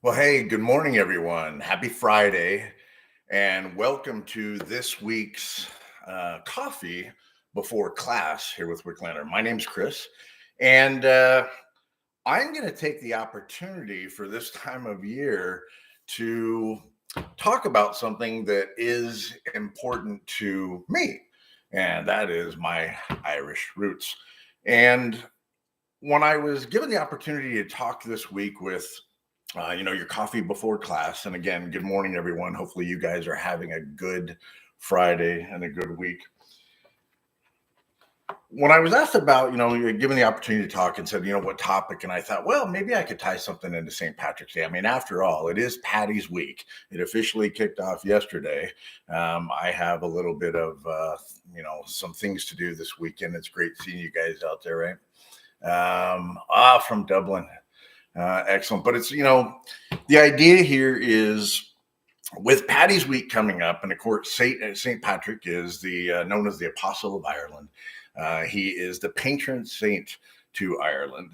Well, hey, good morning, everyone. Happy Friday, and welcome to this week's coffee before class here with Wicklander. My name's Chris, and I'm going to take the opportunity for this time of year to talk about something that is important to me, and that is my Irish roots. And when I was given the opportunity to talk this week with your coffee before class. And again, good morning, everyone. Hopefully, you guys are having a good Friday and a good week. When I was asked about, given the opportunity to talk and said, what topic, and I thought, well, maybe I could tie something into St. Patrick's Day. I mean, after all, it is Patty's Week. It officially kicked off yesterday. I have a little bit of, some things to do this weekend. It's great seeing you guys out there, right? From Dublin. Excellent. But it's, the idea here is with Paddy's Week coming up, and of course, Saint Patrick is the known as the Apostle of Ireland. He is the patron saint to Ireland.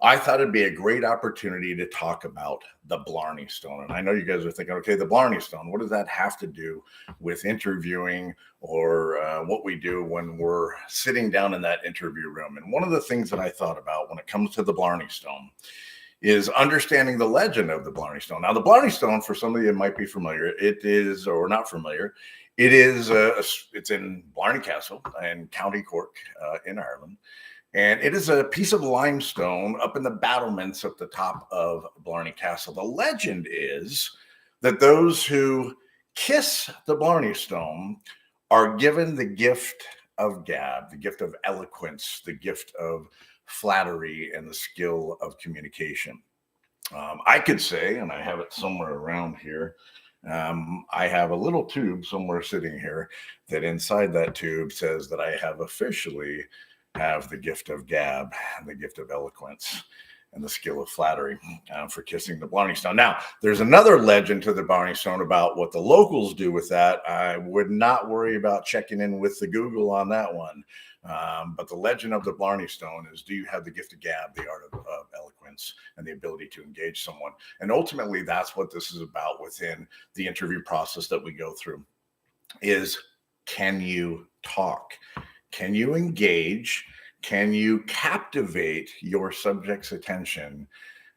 I thought it'd be a great opportunity to talk about the Blarney Stone. And I know you guys are thinking, okay, the Blarney Stone, what does that have to do with interviewing or what we do when we're sitting down in that interview room? And one of the things that I thought about when it comes to the Blarney Stone is understanding the legend of the Blarney Stone. Now, the Blarney Stone, for some of you might be familiar, it is, or not familiar, it is, it's in Blarney Castle in County Cork in Ireland. And it is a piece of limestone up in the battlements at the top of Blarney Castle. The legend is that those who kiss the Blarney Stone are given the gift of gab, the gift of eloquence, the gift of flattery, and the skill of communication. I could say, and I have it somewhere around here, I have a little tube somewhere sitting here that inside that tube says that I have officially have the gift of gab, the gift of eloquence, and the skill of flattery for kissing the Blarney Stone. Now, there's another legend to the Blarney Stone about what the locals do with that. I would not worry about checking in with the Google on that one. But the legend of the Blarney Stone is, do you have the gift of gab, the art of eloquence, and the ability to engage someone? And ultimately, that's what this is about within the interview process that we go through is, can you talk? Can you engage? Can you captivate your subject's attention?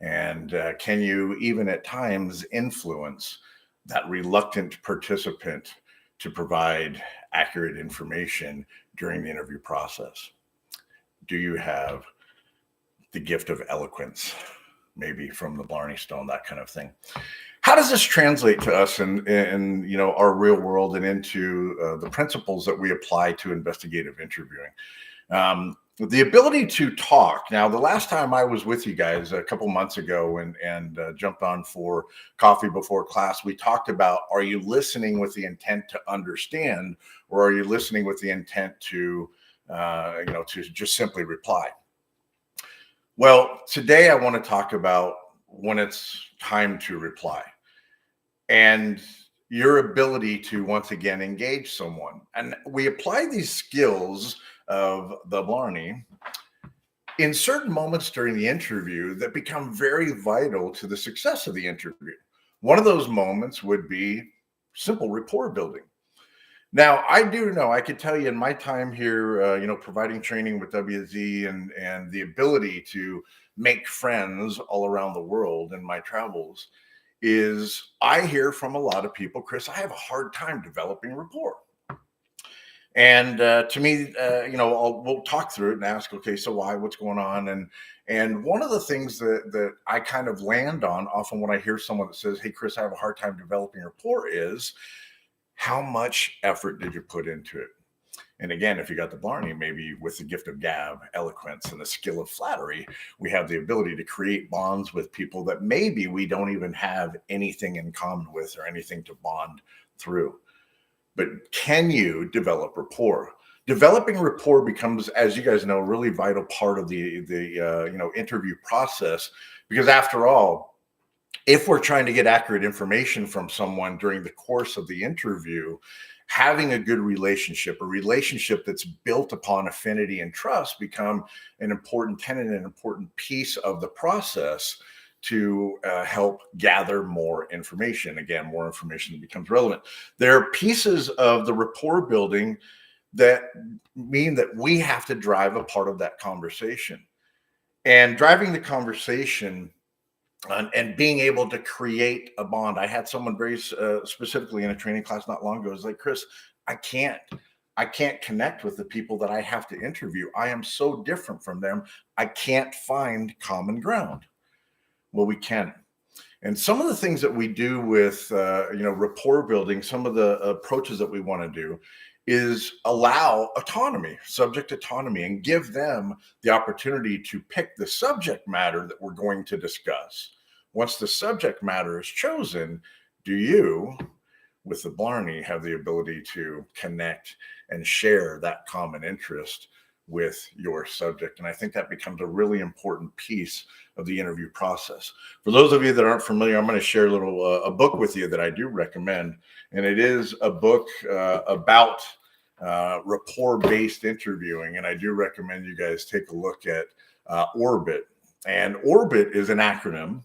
And can you even at times influence that reluctant participant to provide accurate information during the interview process? Do you have the gift of eloquence, maybe from the Blarney Stone, that kind of thing? How does this translate to us in our real world and into the principles that we apply to investigative interviewing? The ability to talk. Now, the last time I was with you guys a couple months ago and jumped on for coffee before class, we talked about, are you listening with the intent to understand, or are you listening with the intent to to just simply reply? Well, today I want to talk about when it's time to reply and your ability to once again engage someone. And we apply these skills of the Blarney in certain moments during the interview that become very vital to the success of the interview. One of those moments would be simple rapport building. Now, I do know, I could tell you in my time here, providing training with WZ and the ability to make friends all around the world in my travels, is I hear from a lot of people, Chris, I have a hard time developing rapport. And to me, we'll talk through it and ask, okay, so why? What's going on? And one of the things that I kind of land on often when I hear someone that says, hey, Chris, I have a hard time developing rapport is, how much effort did you put into it? And again, if you got the Blarney, maybe with the gift of gab, eloquence, and the skill of flattery, we have the ability to create bonds with people that maybe we don't even have anything in common with or anything to bond through. But can you develop rapport? Developing rapport becomes, as you guys know, a really vital part of the interview process, because after all, if we're trying to get accurate information from someone during the course of the interview, having a good relationship, a relationship that's built upon affinity and trust, become an important tenet, an important piece of the process to help gather more information. Again, more information becomes relevant. There are pieces of the rapport building that mean that we have to drive a part of that conversation. And driving the conversation and being able to create a bond. I had someone very specifically in a training class not long ago. It's like, Chris, I can't. I can't connect with the people that I have to interview. I am so different from them. I can't find common ground. Well, we can. And some of the things that we do with rapport building, some of the approaches that we want to do is allow autonomy, subject autonomy, and give them the opportunity to pick the subject matter that we're going to discuss. Once the subject matter is chosen, do you, with the Blarney, have the ability to connect and share that common interest with your subject? And I think that becomes a really important piece of the interview process. For those of you that aren't familiar, I'm going to share a book with you that I do recommend. And it is a book about rapport-based interviewing. And I do recommend you guys take a look at ORBIT. And ORBIT is an acronym.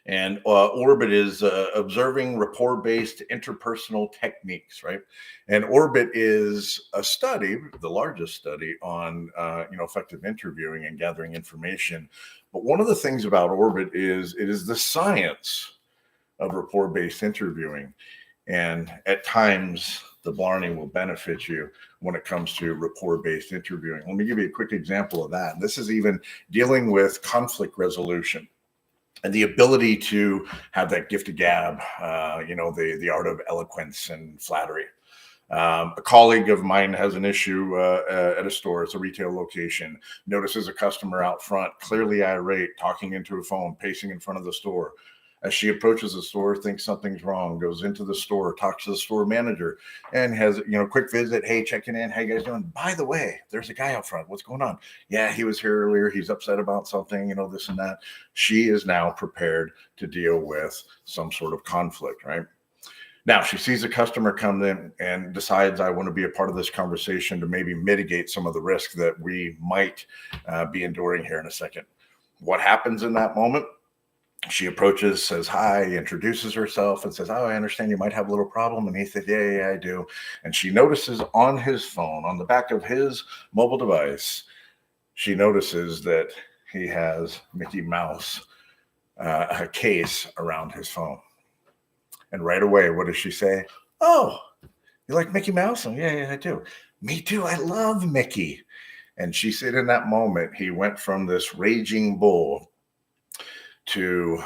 And ORBIT is observing rapport-based interpersonal techniques, right? And ORBIT is a study, the largest study on effective interviewing and gathering information. But one of the things about ORBIT is it is the science of rapport-based interviewing. And at times, the Blarney will benefit you when it comes to rapport-based interviewing. Let me give you a quick example of that. This is even dealing with conflict resolution and the ability to have that gift of gab, the art of eloquence and flattery. A colleague of mine has an issue at a store. It's a retail location. Notices a customer out front, clearly irate, talking into a phone, pacing in front of the store. As she approaches the store, thinks something's wrong, goes into the store, talks to the store manager, and has a quick visit. Hey, checking in. How you guys doing? By the way, there's a guy out front. What's going on? Yeah, he was here earlier. He's upset about something, this and that. She is now prepared to deal with some sort of conflict, right? Now, she sees a customer come in and decides, I want to be a part of this conversation to maybe mitigate some of the risk that we might be enduring here in a second. What happens in that moment? She approaches, says hi, introduces herself, and says, oh, I understand you might have a little problem. And he said, yeah, I do. And she notices on his phone, on the back of his mobile device, she notices that he has Mickey Mouse, a case around his phone. And right away, what does she say? Oh, you like Mickey Mouse? Yeah, I do. Me too. I love Mickey. And she said in that moment, he went from this raging bull to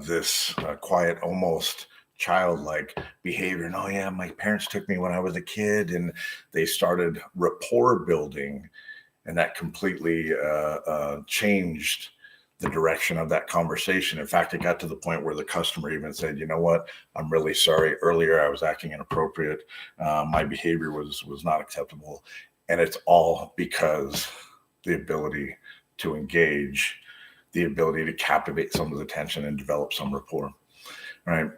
this quiet, almost childlike behavior. And oh yeah, my parents took me when I was a kid, and they started rapport building, and that completely changed the direction of that conversation. In fact, it got to the point where the customer even said, you know what, I'm really sorry. Earlier, I was acting inappropriate. My behavior was not acceptable. And it's all because the ability to engage, the ability to captivate someone's attention and develop some rapport, right?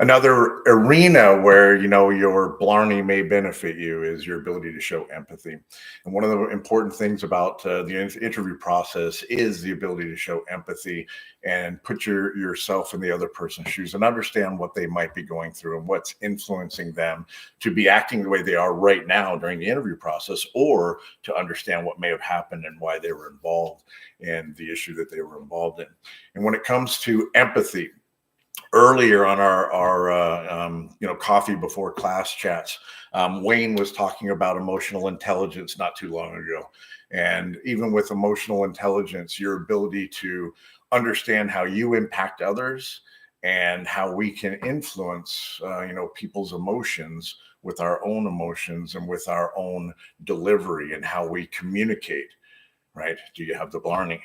Another arena where, your Blarney may benefit you is your ability to show empathy. And one of the important things about the interview process is the ability to show empathy and put yourself in the other person's shoes and understand what they might be going through and what's influencing them to be acting the way they are right now during the interview process, or to understand what may have happened and why they were involved in the issue that they were involved in. And when it comes to empathy, earlier on our coffee before class chats, Wayne was talking about emotional intelligence not too long ago. And even with emotional intelligence, your ability to understand how you impact others and how we can influence, people's emotions with our own emotions and with our own delivery and how we communicate, right? Do you have the Blarney?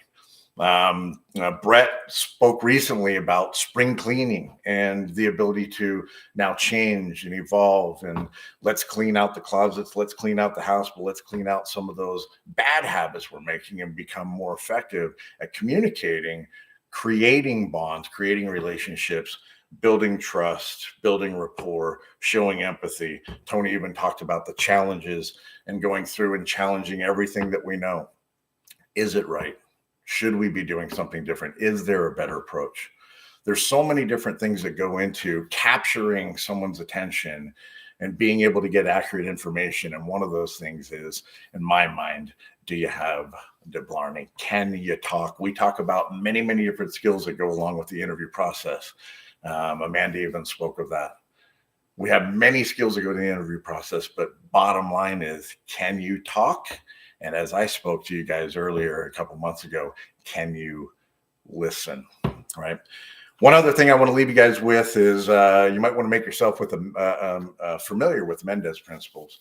Brett spoke recently about spring cleaning and the ability to now change and evolve, and let's clean out the closets, let's clean out the house, but let's clean out some of those bad habits we're making and become more effective at communicating, creating bonds, creating relationships, building trust, building rapport, showing empathy. Tony even talked about the challenges and going through and challenging everything that we know. Is it right? Should we be doing something different? Is there a better approach? there's so many different things that go into capturing someone's attention and being able to get accurate information. And one of those things is, in my mind, do you have the Blarney? Can you talk? We talk about many, many different skills that go along with the interview process. Amanda even spoke of that. We have many skills that go to the interview process, but bottom line is, can you talk? And as I spoke to you guys earlier a couple months ago, can you listen? Right. One other thing I want to leave you guys with is you might want to make yourself with familiar with Mendez principles.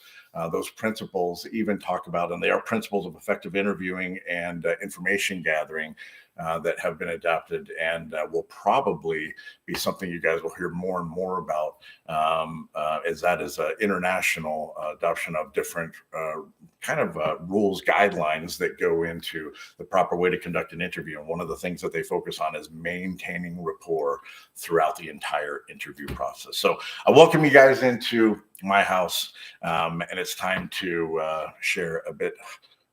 Those principles even talk about, and they are principles of effective interviewing and information gathering that have been adopted, and will probably be something you guys will hear more and more about, as that is an international adoption of different rules, guidelines that go into the proper way to conduct an interview. And one of the things that they focus on is maintaining rapport throughout the entire interview process. So I welcome you guys into my house, and it's time to share a bit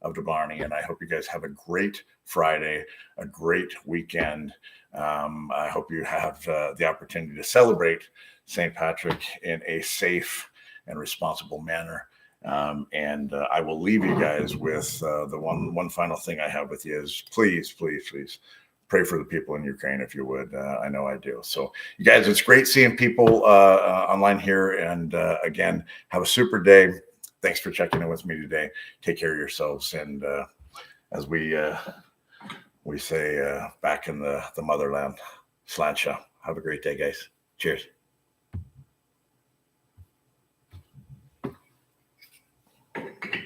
of the Blarney. And I hope you guys have a great Friday, a great weekend. I hope you have the opportunity to celebrate St. Patrick in a safe and responsible manner. And I will leave you guys with the one final thing I have with you is please pray for the people in Ukraine, if you would. I know I do. So you guys, it's great seeing people online here. And again, have a super day. Thanks for checking in with me today. Take care of yourselves. And as we say back in the motherland, Slancha. Have a great day, guys. Cheers.